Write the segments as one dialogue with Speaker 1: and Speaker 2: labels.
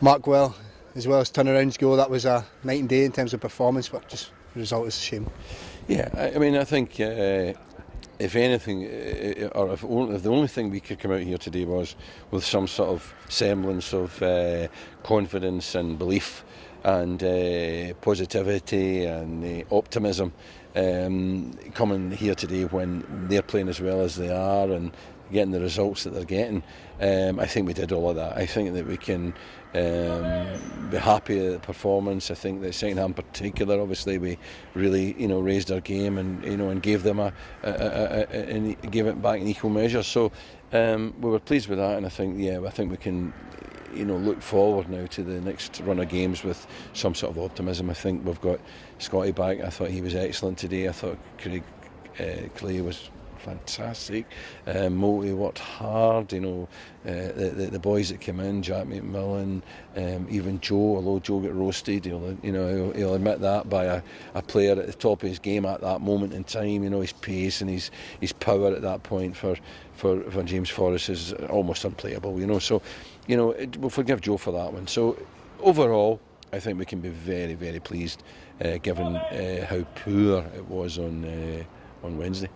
Speaker 1: Mark well, as well as turnarounds go. That was a night and day in terms of performance, but just the result is a shame.
Speaker 2: Yeah, I mean, I think if anything, if the only thing we could come out here today was with some sort of semblance of confidence and belief and positivity and optimism, coming here today when they're playing as well as they are and getting the results that they're getting, I think we did all of that. I think that we can be happy at the performance. I think that second half in particular, obviously we really raised our game and gave them and gave it back in equal measure. So we were pleased with that, and I think we can look forward now to the next run of games with some sort of optimism. I think we've got Scotty back. I thought he was excellent today. I thought Craig Clay was fantastic. Multi worked hard. The boys that came in, Jack McMillan, even Joe. Although Joe got roasted, he'll admit that by a player at the top of his game at that moment in time. His pace and his power at that point for James Forrest is almost unplayable. So we'll forgive Joe for that one. So overall, I think we can be very, very pleased, given how poor it was on Wednesday.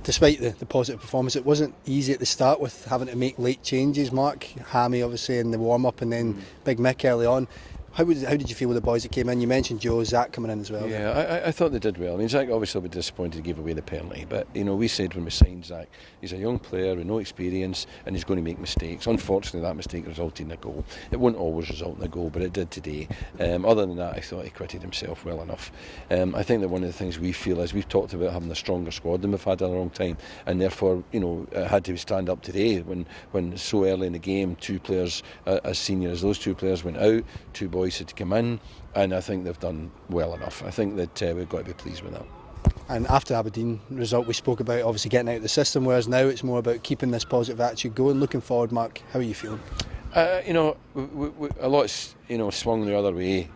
Speaker 1: Despite the positive performance, it wasn't easy at the start with having to make late changes. Mark, Hammy obviously in the warm-up, and then Big Mick early on. How did you feel with the boys that came in? You mentioned Joe, Zach coming in as well.
Speaker 2: Yeah, I thought they did well. I mean, Zach obviously will be disappointed he gave away the penalty, but we said when we signed Zach, he's a young player with no experience and he's going to make mistakes. Unfortunately, that mistake resulted in a goal. It won't always result in a goal, but it did today. Other than that, I thought he acquitted himself well enough. I think that one of the things we feel is we've talked about having a stronger squad than we've had in a long time, and therefore, had to stand up today when so early in the game, two players as senior as those two players went out, two boys had to come in. And I think they've done well enough. I think that we've got to be pleased with that.
Speaker 1: And after the Aberdeen result, we spoke about obviously getting out of the system, whereas now it's more about keeping this positive attitude going. Looking forward, Mark, how are you feeling?
Speaker 2: A lot's swung the other way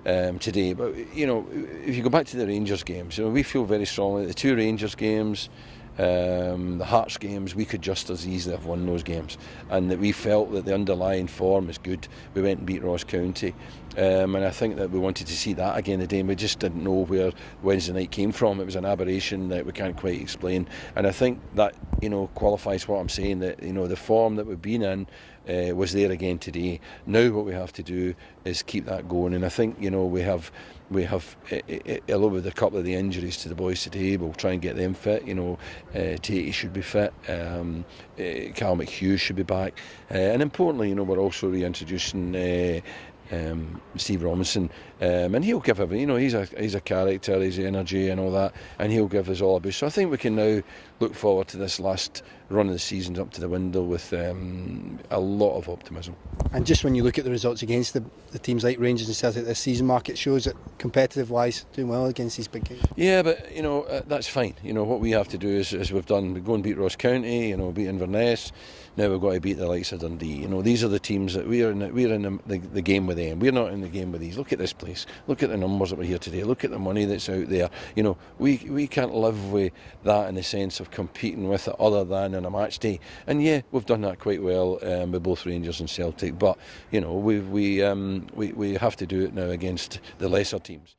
Speaker 2: today. But if you go back to the Rangers games, we feel very strongly the two Rangers games. The Hearts games, we could just as easily have won those games, and that we felt that the underlying form is good. We went and beat Ross County, and I think that we wanted to see that again today. We just didn't know where Wednesday night came from. It was an aberration that we can't quite explain, and I think that qualifies what I'm saying, that the form that we've been in was there again today. Now what we have to do is keep that going, and I think we have along with a couple of the injuries to the boys today, we'll try and get them fit. Tatey should be fit, Cal McGhee should be back, and importantly, we're also reintroducing Steve Robinson, and he'll give everything. He's a character, he's energy and all that, and he'll give us all a boost. So I think we can now look forward to this last run of the season up to the window with a lot of optimism.
Speaker 1: And just when you look at the results against the teams like Rangers and Celtic this season, Mark, it shows that competitive wise doing well against these big games.
Speaker 2: Yeah, but that's fine. What we have to do is we've done. We go and beat Ross County, beat Inverness. Now we've got to beat the likes of Dundee. These are the teams that we're in the game with them. We're not in the game with these. Look at this place. Look at the numbers that were here today. Look at the money that's out there. We can't live with that in the sense of competing with it other than on a match day. And yeah, we've done that quite well with both Rangers and Celtic. But we have to do it now against the lesser teams.